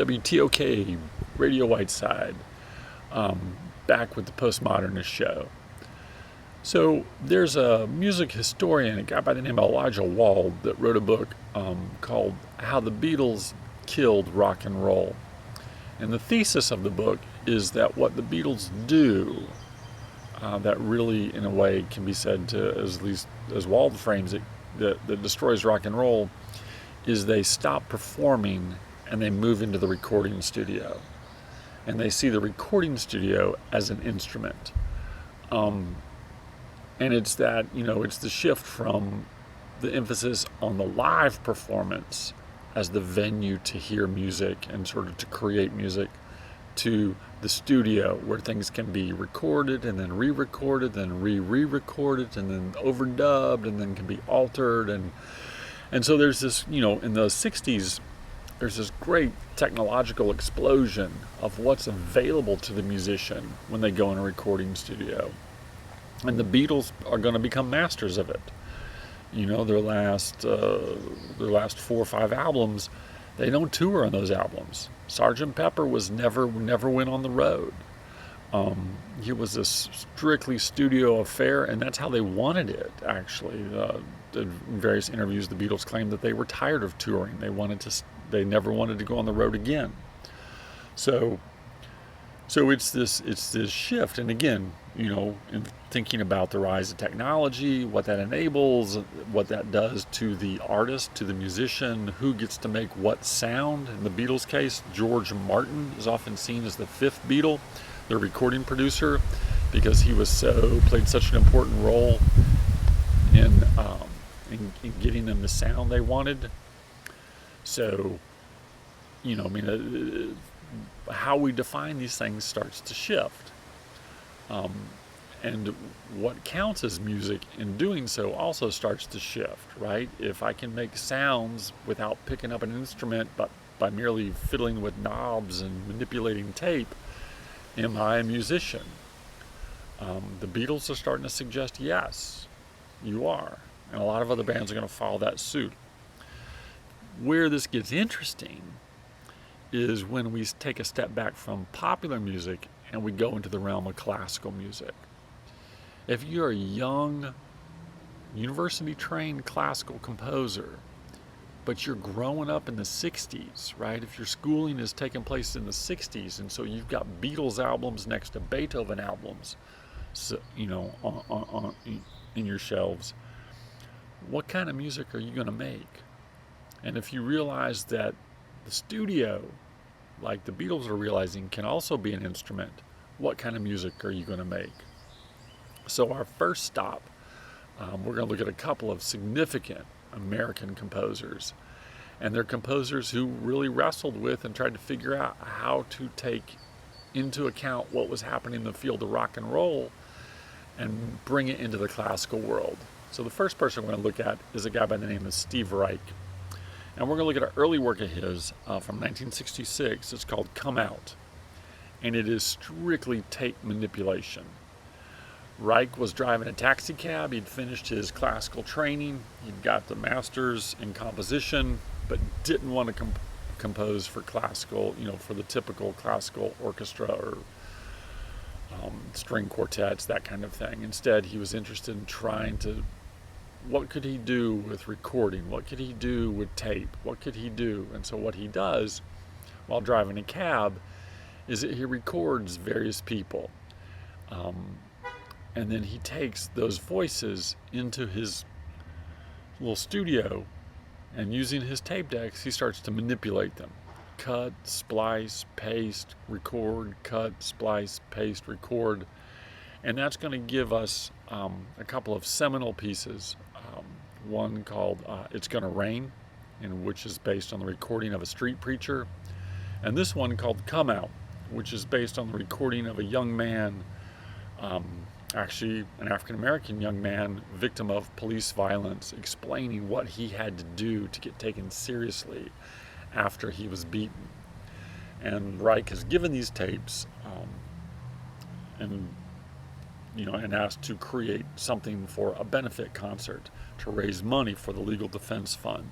WTOK, Radio Whiteside, back with the Postmodernist show. So there's a music historian, a guy by the name of Elijah Wald, that wrote a book called How the Beatles Killed Rock and Roll. And the thesis of the book is that what the Beatles do, that really, in a way, can be said to, at least as Wald frames it, that destroys rock and roll, is they stop performing and they move into the recording studio. And they see the recording studio as an instrument. And it's that, it's the shift from the emphasis on the live performance as the venue to hear music and sort of to create music, to the studio where things can be recorded and then re-recorded, then re-recorded and then overdubbed and then can be altered. And so there's this, in the 60s, there's this great technological explosion of what's available to the musician when they go in a recording studio. And the Beatles are going to become masters of it. Their last 4 or 5 albums, they don't tour on those albums. Sgt. Pepper never went on the road. It was a strictly studio affair, and that's how they wanted it, actually. In various interviews, the Beatles claimed that they were tired of touring. They never wanted to go on the road again. So it's this shift, and again, in thinking about the rise of technology, what that enables, what that does to the artist, to the musician, who gets to make what sound. In the Beatles' case, George Martin is often seen as the fifth Beatle, their recording producer, because he played such an important role in getting them the sound they wanted. So, how we define these things starts to shift. And what counts as music in doing so also starts to shift, right? If I can make sounds without picking up an instrument, but by merely fiddling with knobs and manipulating tape, am I a musician? The Beatles are starting to suggest, yes, you are. And a lot of other bands are going to follow that suit. Where this gets interesting is when we take a step back from popular music and we go into the realm of classical music. If you're a young, university-trained classical composer, but you're growing up in the 60s, right? If your schooling is taking place in the 60s, and so you've got Beatles albums next to Beethoven albums, so, in your shelves, what kind of music are you going to make? And if you realize that the studio, like the Beatles are realizing, can also be an instrument, what kind of music are you going to make? So our first stop, we're going to look at a couple of significant American composers. And they're composers who really wrestled with and tried to figure out how to take into account what was happening in the field of rock and roll and bring it into the classical world. So the first person we're going to look at is a guy by the name of Steve Reich. And we're going to look at an early work of his from 1966. It's called Come Out. And it is strictly tape manipulation. Reich was driving a taxi cab. He'd finished his classical training. He'd got the master's in composition, but didn't want to compose for classical, for the typical classical orchestra or string quartets, that kind of thing. Instead, he was interested in trying to, what could he do with recording? What could he do with tape? What could he do? And so what he does while driving a cab is that he records various people. And then he takes those voices into his little studio, and using his tape decks, he starts to manipulate them. Cut, splice, paste, record, cut, splice, paste, record. And that's going to give us a couple of seminal pieces. One called It's Gonna Rain, which is based on the recording of a street preacher. And this one called Come Out, which is based on the recording of a young man, actually an African-American young man, victim of police violence, explaining what he had to do to get taken seriously after he was beaten. And Reich has given these tapes and asked to create something for a benefit concert to raise money for the Legal Defense Fund.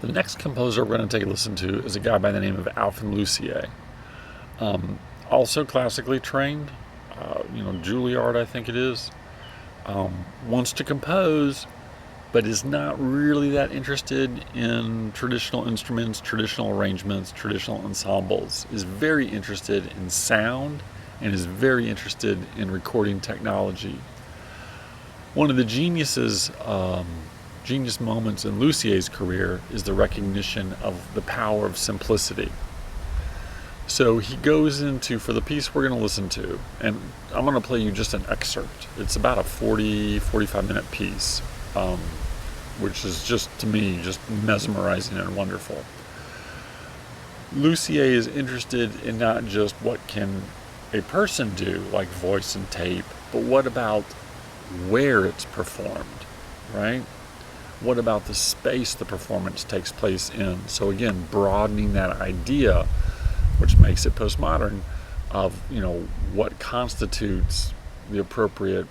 The next composer we're going to take a listen to is a guy by the name of Alvin Lucier. Also classically trained, Juilliard, I think it is. Wants to compose, but is not really that interested in traditional instruments, traditional arrangements, traditional ensembles. Is very interested in sound and is very interested in recording technology. One of the genius moments in Lucier's career is the recognition of the power of simplicity. So he goes into, for the piece we're going to listen to, and I'm going to play you just an excerpt. It's about a 45 minute piece, which is just, to me, just mesmerizing and wonderful. Lucier is interested in not just what can a person do, like voice and tape, but what about where it's performed, right? What about the space the performance takes place in? So again, broadening that idea, which makes it postmodern, of what constitutes the appropriate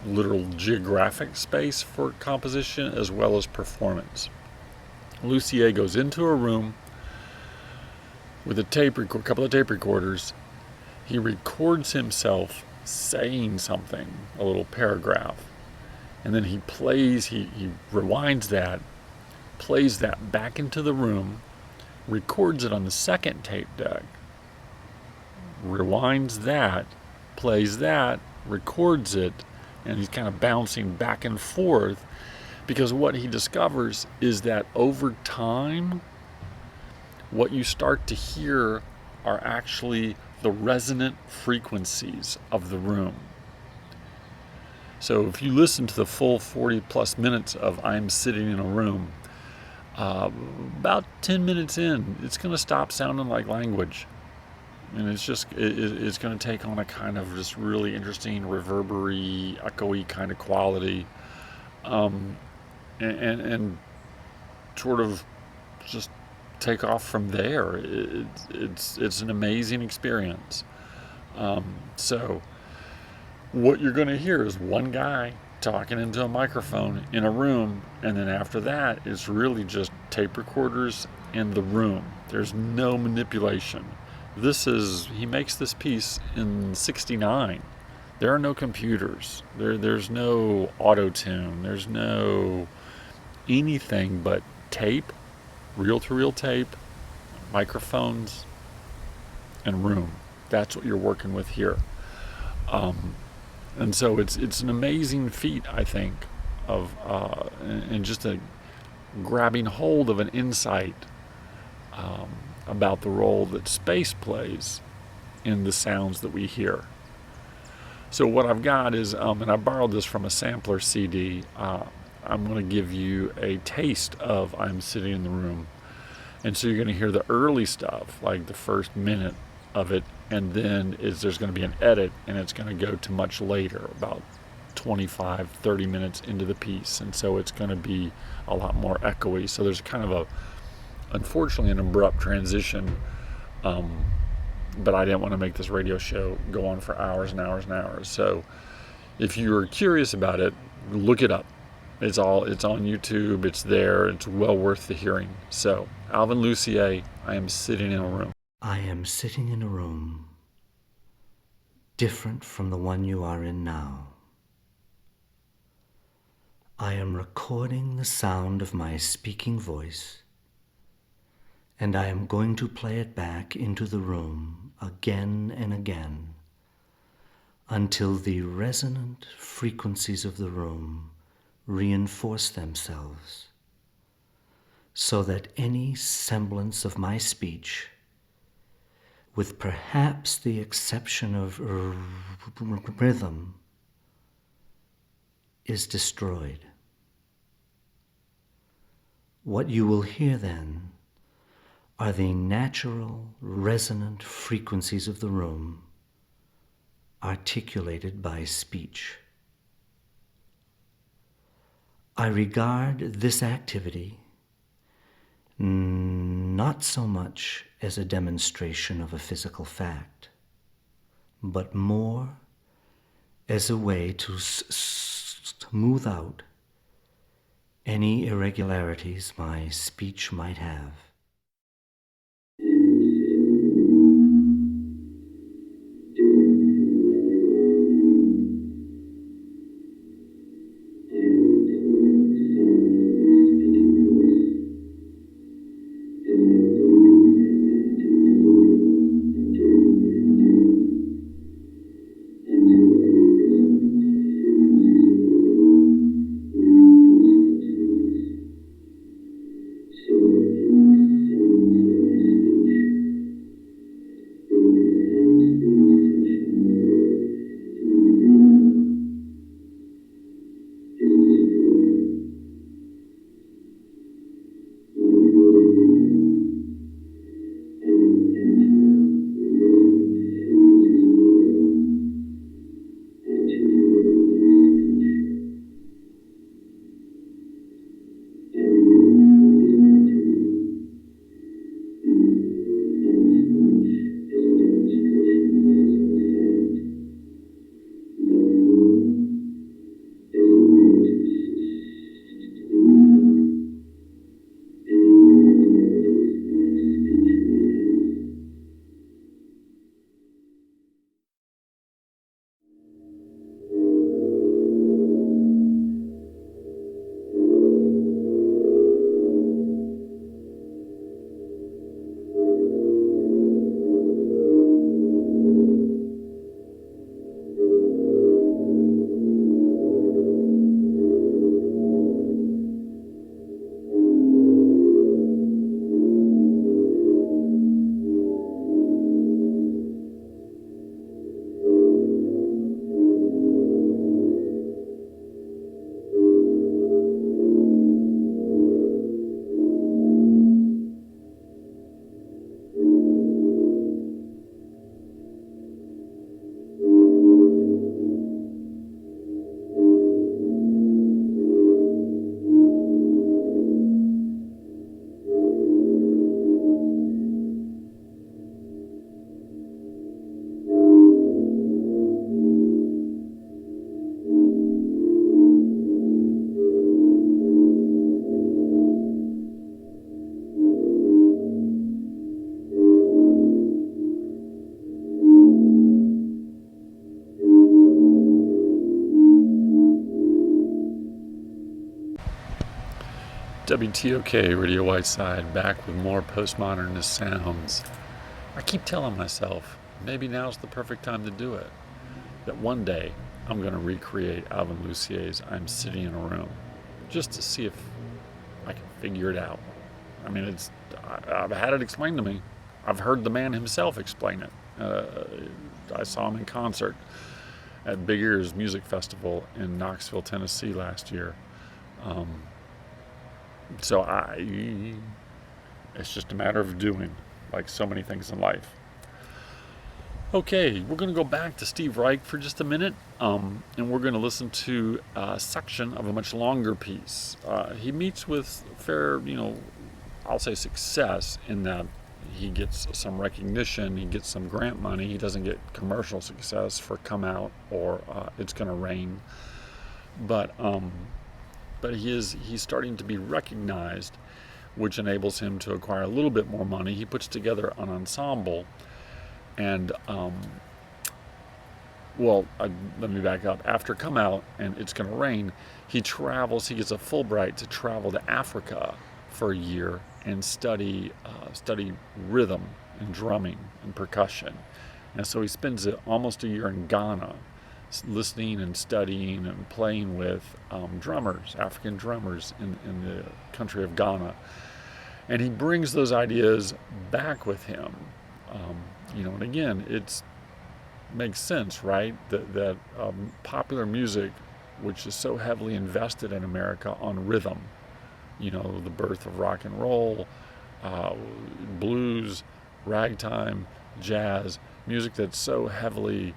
literal geographic space for composition as well as performance. Lucier goes into a room with a couple of tape recorders. He records himself saying something, a little paragraph, and then he rewinds that, plays that back into the room, records it on the second tape deck, rewinds that, plays that, records it, and he's kind of bouncing back and forth, because what he discovers is that over time, what you start to hear are actually the resonant frequencies of the room. So if you listen to the full 40 plus minutes of I'm Sitting in a Room, about 10 minutes in, it's going to stop sounding like language. And it's going to take on a kind of just really interesting, reverbery, echoey kind of quality. And sort of just take off from there. It's an amazing experience. So what you're going to hear is one guy talking into a microphone in a room, and then after that it's really just tape recorders in the room. There's no manipulation. He makes this piece in '69. There are no computers. There's no auto-tune. There's no anything but tape, reel-to-reel tape, microphones, and room. That's what you're working with here. And so it's an amazing feat, I think, of and just a grabbing hold of an insight about the role that space plays in the sounds that we hear. So what I've got is, and I borrowed this from a sampler CD, I'm going to give you a taste of I'm Sitting in the Room. And so you're going to hear the early stuff, like the first minute of it, and then there's going to be an edit, and it's going to go to much later, about 25, 30 minutes into the piece. And so it's going to be a lot more echoey. So there's kind of unfortunately, an abrupt transition. But I didn't want to make this radio show go on for hours and hours and hours. So if you're curious about it, look it up. It's on YouTube. It's there. It's well worth the hearing. So Alvin Lucier, I Am Sitting in a Room. I am sitting in a room different from the one you are in now. I am recording the sound of my speaking voice, and I am going to play it back into the room again and again until the resonant frequencies of the room reinforce themselves, so that any semblance of my speech, with perhaps the exception of rhythm, is destroyed. What you will hear then are the natural resonant frequencies of the room articulated by speech. I regard this activity not so much as a demonstration of a physical fact, but more as a way to smooth out any irregularities my speech might have. WTOK, Radio Whiteside, back with more postmodernist sounds. I keep telling myself, maybe now's the perfect time to do it. That one day, I'm going to recreate Alvin Lucier's I'm Sitting in a Room, just to see if I can figure it out. I mean, I've had it explained to me. I've heard the man himself explain it. I saw him in concert at Big Ears Music Festival in Knoxville, Tennessee last year. So it's just a matter of doing, like so many things in life. Okay, we're going to go back to Steve Reich for just a minute, and we're going to listen to a section of a much longer piece. He meets with fair, I'll say success in that he gets some recognition, he gets some grant money. He doesn't get commercial success for Come Out or It's Gonna Rain, but he's starting to be recognized, which enables him to acquire a little bit more money. He puts together an ensemble, and let me back up. After Come Out and It's Gonna Rain, he gets a Fulbright to travel to Africa for a year and study rhythm and drumming and percussion. And so he spends almost a year in Ghana, listening and studying and playing with African drummers in the country of Ghana. And he brings those ideas back with him. And again, it makes sense, right? That popular music, which is so heavily invested in America on rhythm, the birth of rock and roll, blues, ragtime, jazz, music that's so heavily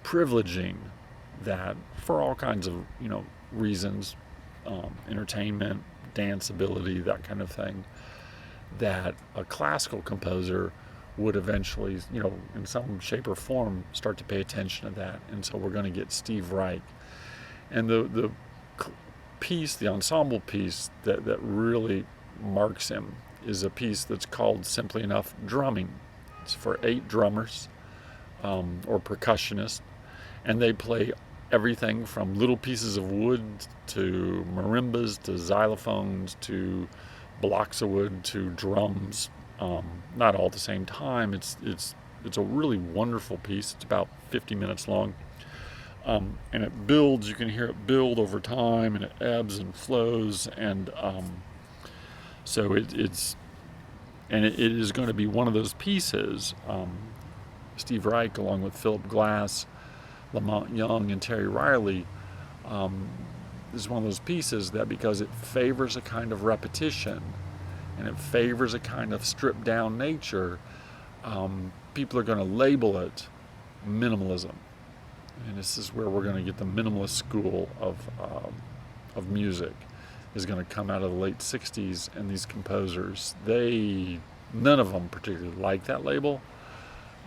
privileging that for all kinds of reasons, entertainment, danceability, that kind of thing, that a classical composer would eventually, in some shape or form, start to pay attention to that. And so we're going to get Steve Reich. And the piece, the ensemble piece that really marks him is a piece that's called simply enough drumming. It's for 8 drummers or percussionists, and they play everything from little pieces of wood to marimbas to xylophones to blocks of wood to drums, not all at the same time. It's a really wonderful piece. It's about 50 minutes long, and it builds. You can hear it build over time, and it ebbs and flows, and so it is going to be one of those pieces. Steve Reich, along with Philip Glass, Lamont Young, and Terry Riley, is one of those pieces that, because it favors a kind of repetition and it favors a kind of stripped down nature, people are going to label it minimalism. And this is where we're going to get the minimalist school of music is going to come out of the late 60s. And these composers, none of them particularly like that label,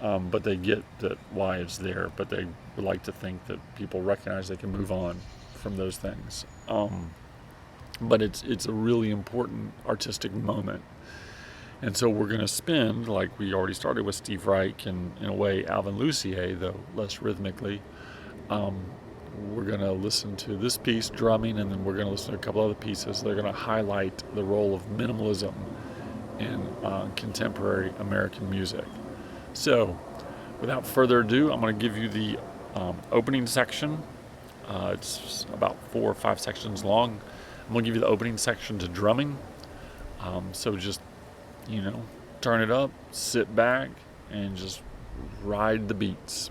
but they get that why it's there, but they would like to think that people recognize they can move on from those things. But it's a really important artistic moment. And so we're going to spend, like we already started with Steve Reich and, in a way, Alvin Lucier, though less rhythmically. We're going to listen to this piece, drumming, and then we're going to listen to a couple other pieces. They're going to highlight the role of minimalism in contemporary American music. So, without further ado, I'm going to give you the opening section. It's about 4 or 5 sections long. I'm going to give you the opening section to drumming. So just, turn it up, sit back, and just ride the beats.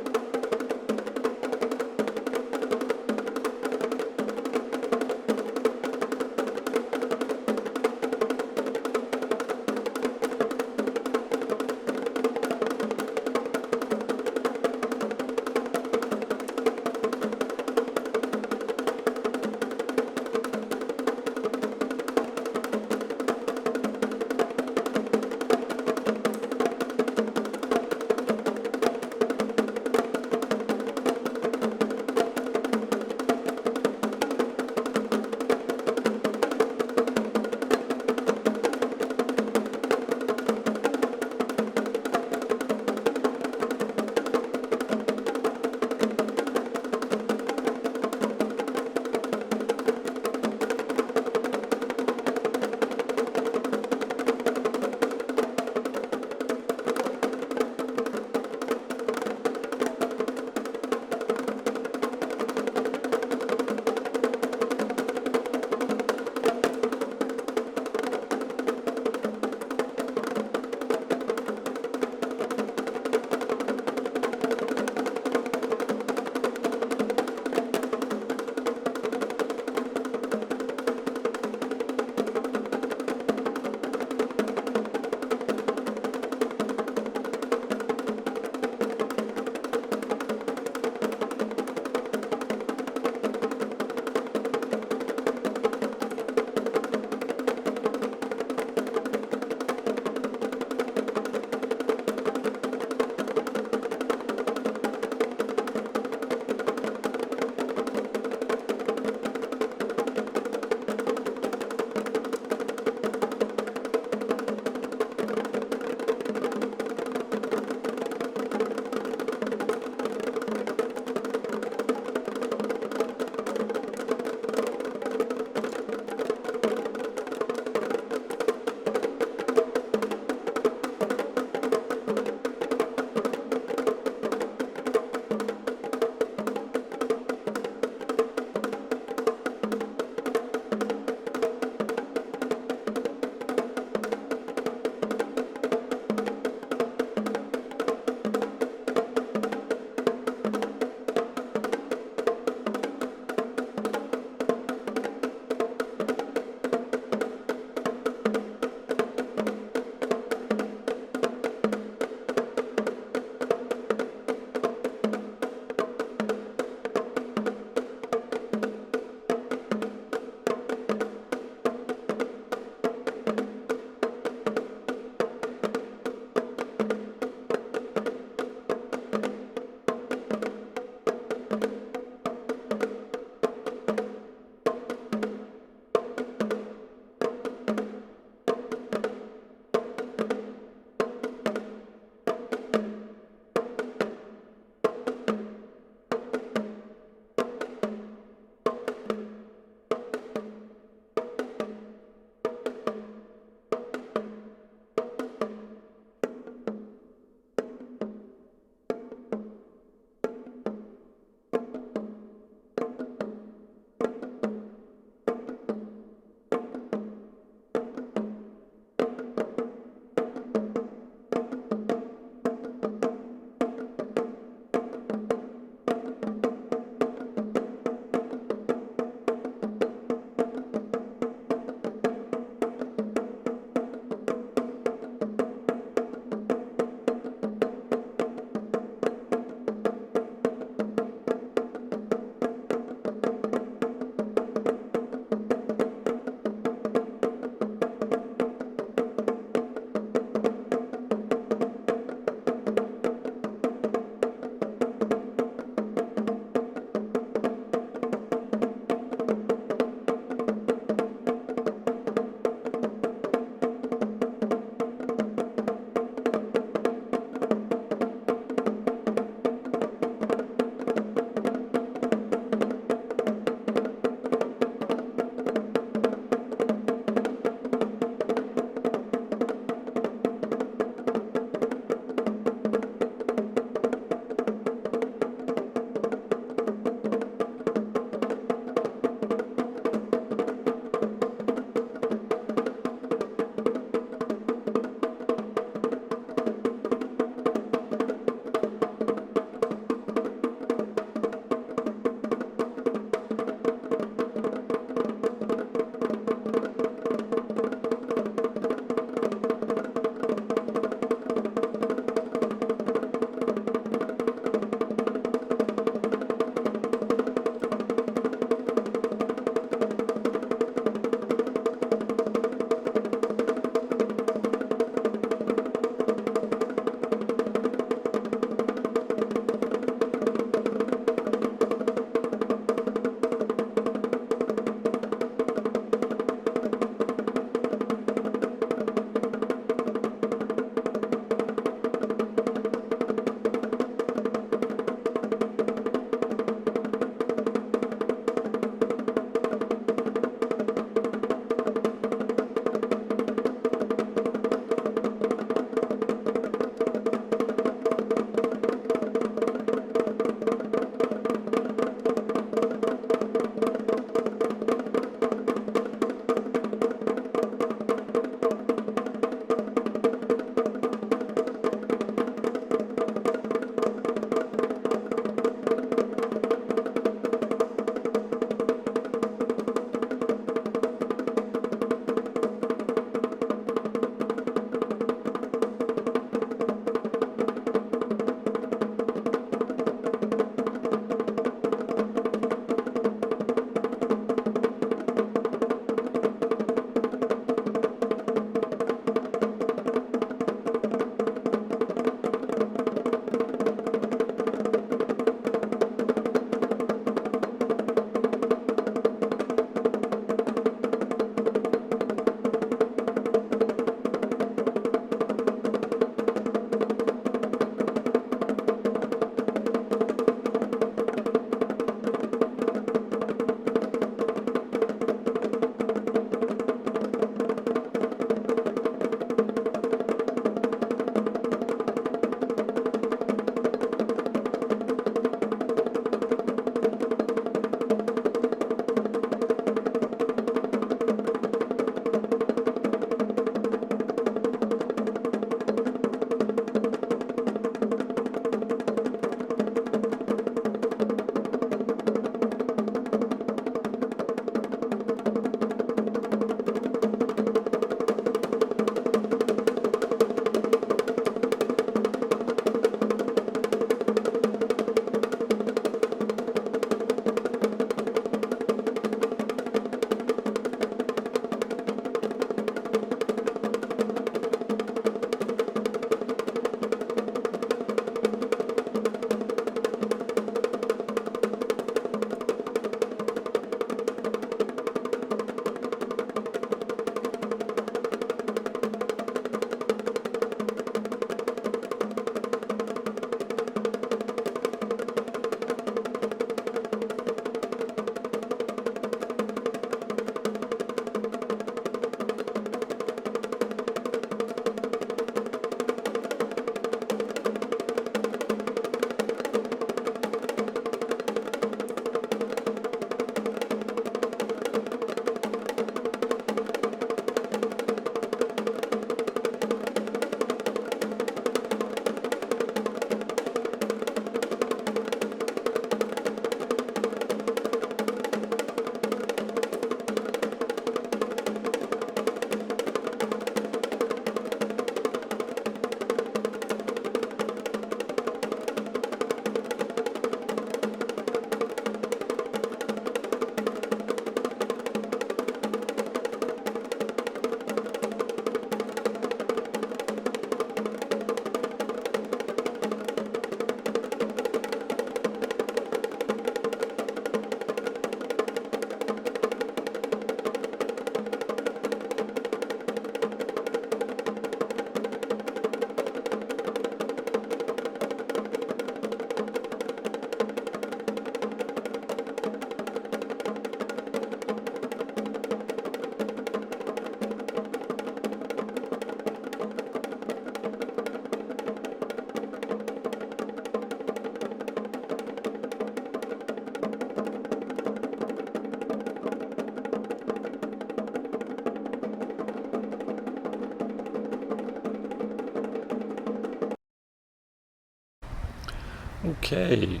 Okay.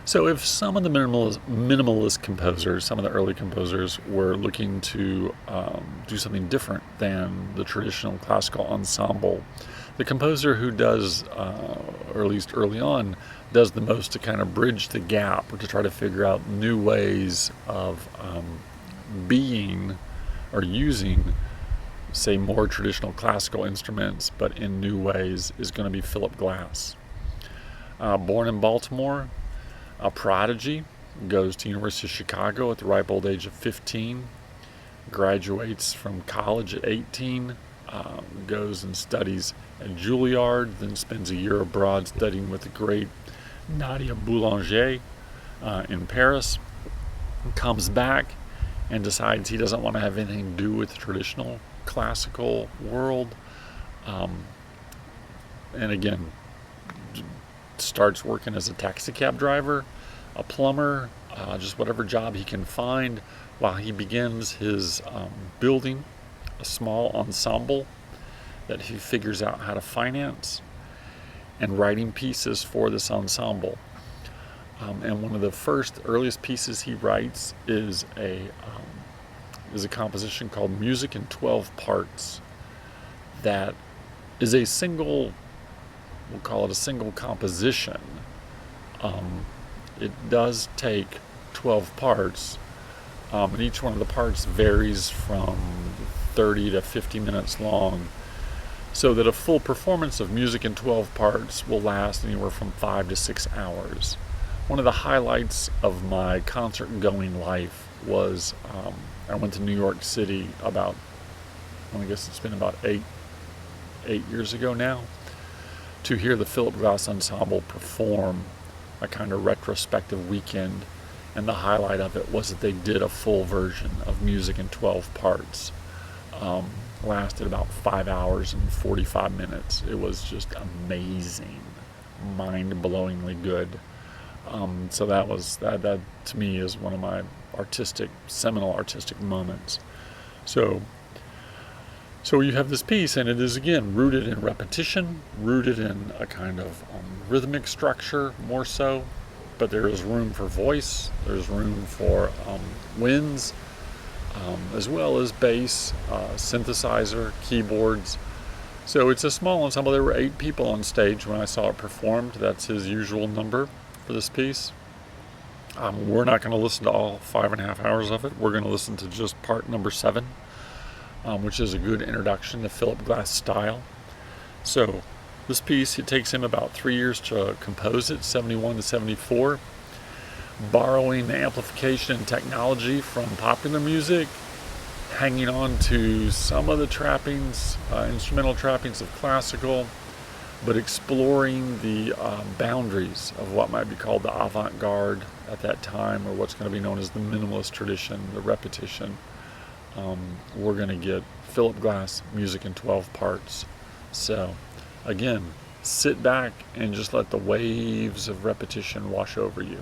So if some of the minimalist composers, some of the early composers, were looking to do something different than the traditional classical ensemble, the composer who does, or at least early on, does the most to kind of bridge the gap or to try to figure out new ways of being or using, say, more traditional classical instruments, but in new ways, is going to be Philip Glass. Born in Baltimore, a prodigy, goes to University of Chicago at the ripe old age of 15, graduates from college at 18, goes and studies at Juilliard, then spends a year abroad studying with the great Nadia Boulanger in Paris, comes back and decides he doesn't want to have anything to do with the traditional classical world, and again starts working as a taxi cab driver, a plumber, just whatever job he can find, while he begins his building a small ensemble that he figures out how to finance, and writing pieces for this ensemble. And one of the earliest pieces he writes is a composition called Music in 12 Parts, that is a single, we'll call it a single composition. It does take 12 parts, and each one of the parts varies from 30 to 50 minutes long, so that a full performance of Music in 12 Parts will last anywhere from 5 to 6 hours. One of the highlights of my concert-going life was I went to New York City about, I guess it's been about eight years ago now, to hear the Philip Glass Ensemble perform a kind of retrospective weekend, and the highlight of it was that they did a full version of Music in 12 Parts. Lasted about 5 hours and 45 minutes. It was just amazing, mind-blowingly good. So that to me is one of my seminal artistic moments. So you have this piece, and it is again rooted in repetition, rooted in a kind of rhythmic structure more so, but there is room for voice, there's room for winds, as well as bass, synthesizer, keyboards. So it's a small ensemble. There were 8 people on stage when I saw it performed. That's his usual number for this piece. We're not going to listen to all 5.5 hours of it. We're going to listen to just part number 7, which is a good introduction to Philip Glass style. So this piece, it takes him about 3 years to compose it, 71 to 74, borrowing the amplification and technology from popular music, hanging on to some of the trappings, instrumental trappings of classical, but exploring the boundaries of what might be called the avant-garde at that time, or what's going to be known as the minimalist tradition, the repetition. We're going to get Philip Glass Music in 12 Parts. So again, sit back and just let the waves of repetition wash over you.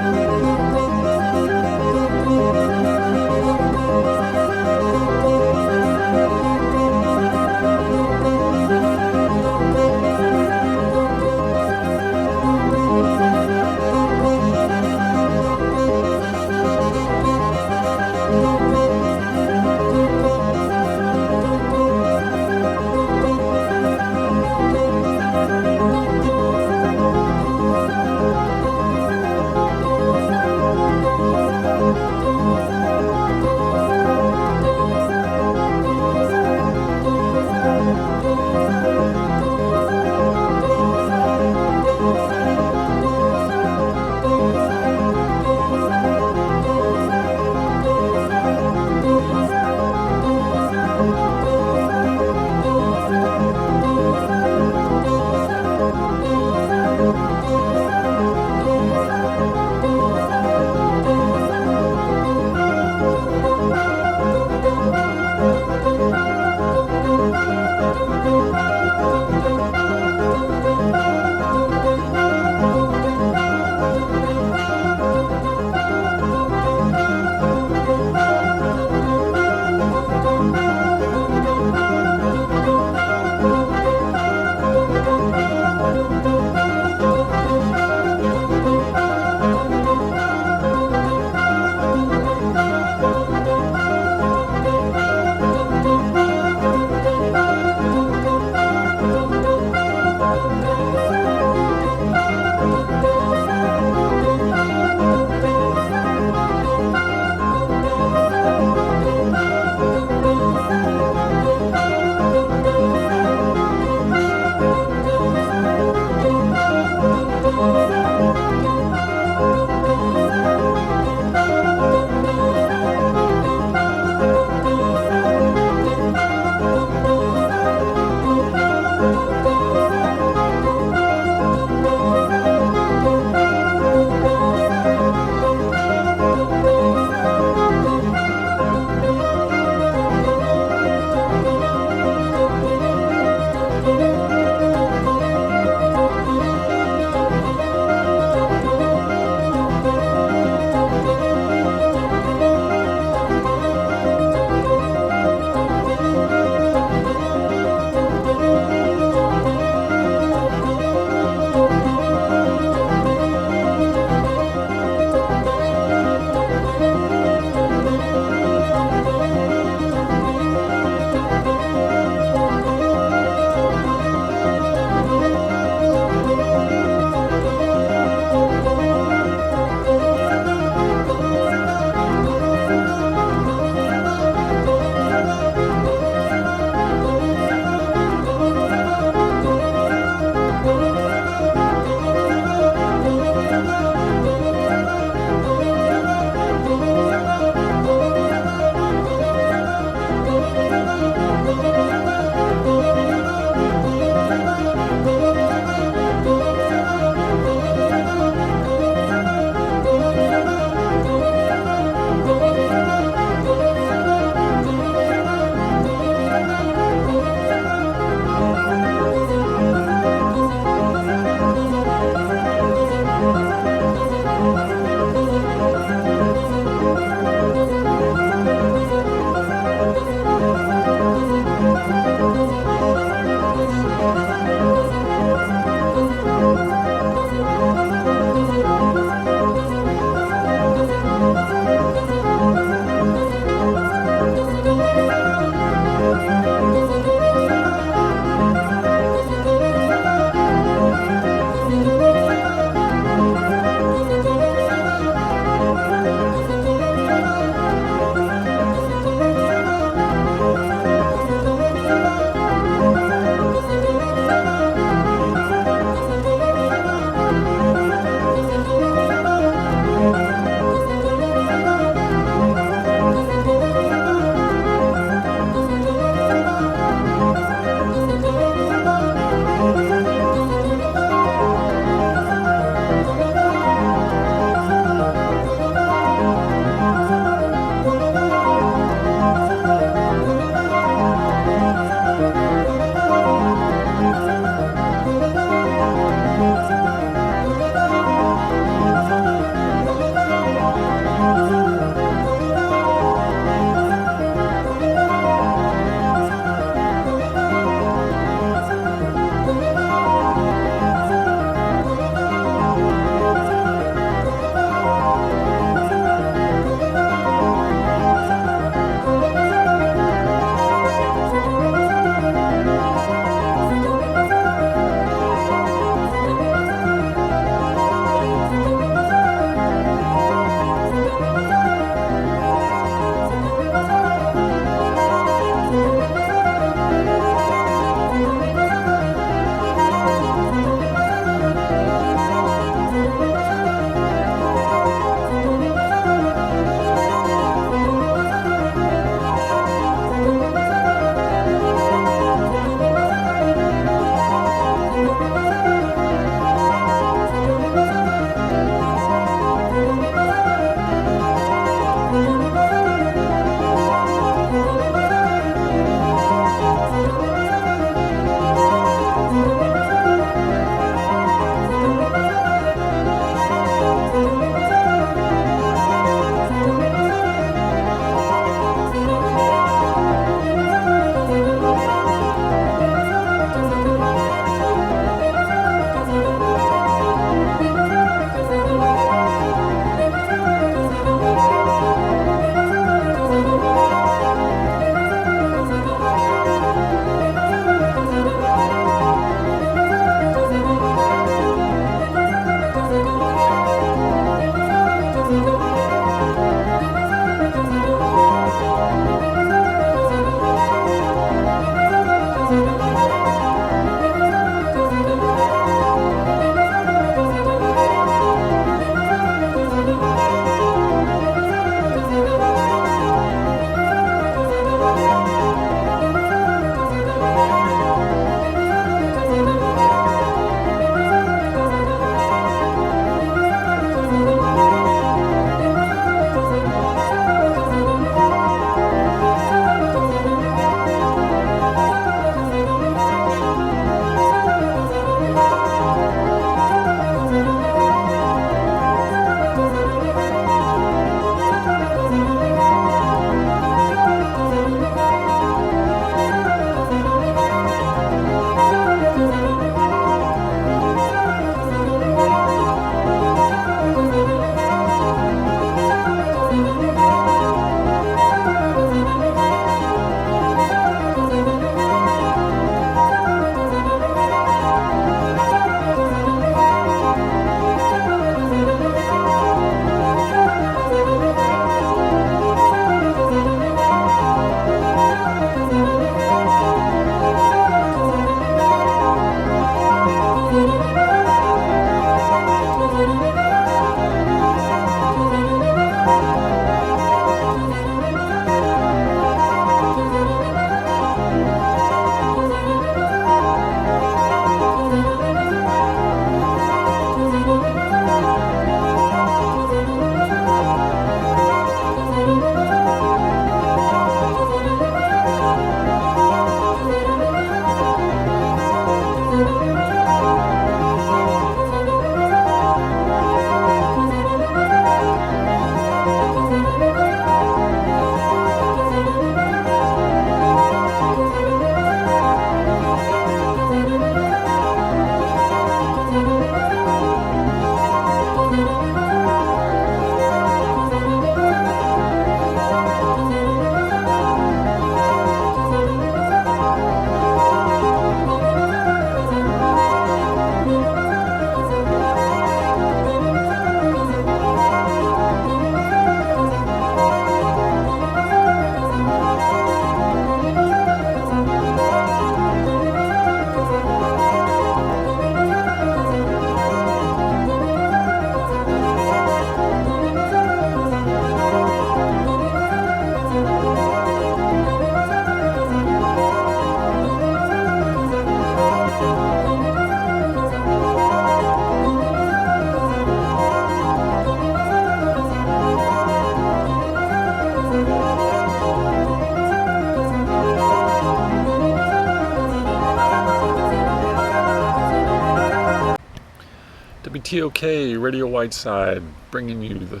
WTOK Radio Whiteside, bringing you the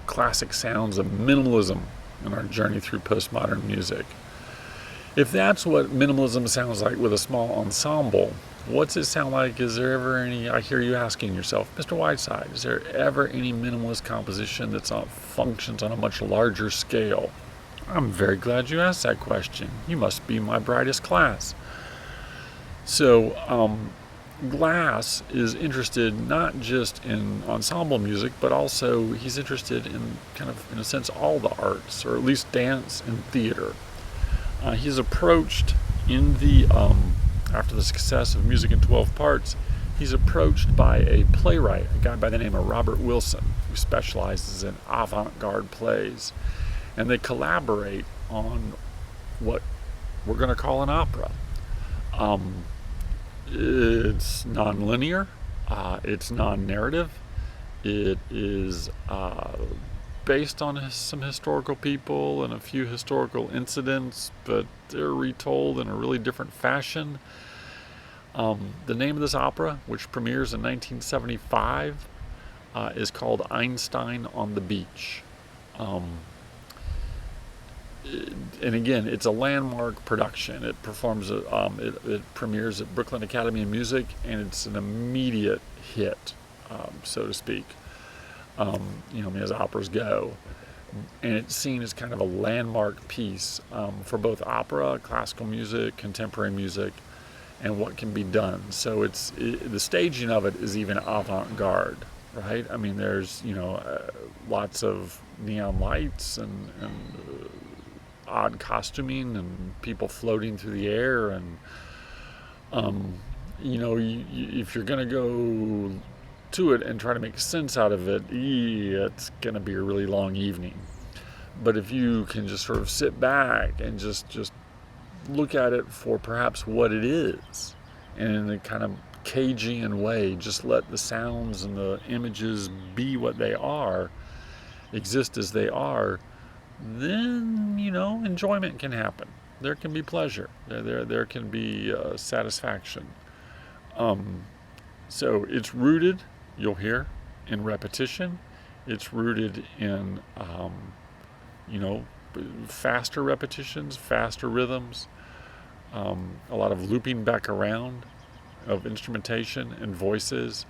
classic sounds of minimalism in our journey through postmodern music. If that's what minimalism sounds like with a small ensemble, what's it sound like? Is there ever any, I hear you asking yourself, Mr. Whiteside, is there ever any minimalist composition that functions on a much larger scale? I'm very glad you asked that question. You must be my brightest class. So, Glass is interested not just in ensemble music, but also he's interested in kind of, in a sense, all the arts, or at least dance and theater. He's approached in the, after the success of Music in 12 Parts, he's approached by a playwright, a guy by the name of Robert Wilson, who specializes in avant-garde plays. And they collaborate on what we're going to call an opera. It's non-linear, it's non-narrative, it is based on some historical people and a few historical incidents, but they're retold in a really different fashion. The name of this opera, which premieres in 1975, is called Einstein on the Beach. And again, it's a landmark production. It performs, it premieres at Brooklyn Academy of Music, and it's an immediate hit, so to speak. As operas go, and it's seen as kind of a landmark piece for both opera, classical music, contemporary music, and what can be done. So the staging of it is even avant-garde, right? I mean, there's lots of neon lights and odd costuming and people floating through the air, and if you're going to go to it and try to make sense out of it, it's going to be a really long evening. But if you can just sort of sit back and just look at it for perhaps what it is, and in a kind of Cagean way, just let the sounds and the images be what they are, exist as they are, then enjoyment can happen. There can be pleasure. There can be satisfaction. So it's rooted, you'll hear, in repetition. It's rooted in faster repetitions, faster rhythms, a lot of looping back around of instrumentation and voices.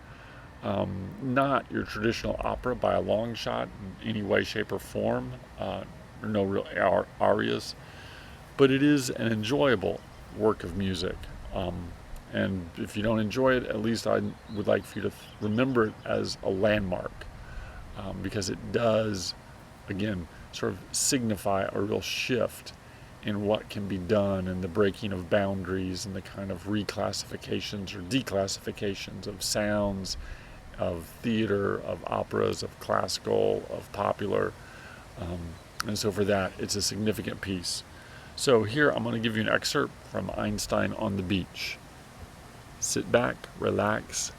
Not your traditional opera by a long shot in any way, shape, or form. No real arias, but it is an enjoyable work of music. And if you don't enjoy it, at least I would like for you to remember it as a landmark, because it does, again, sort of signify a real shift in what can be done, and the breaking of boundaries and the kind of reclassifications or declassifications of sounds, of theater, of operas, of classical, of popular. And so for that, it's a significant piece. So here I'm going to give you an excerpt from Einstein on the Beach. Sit back, relax,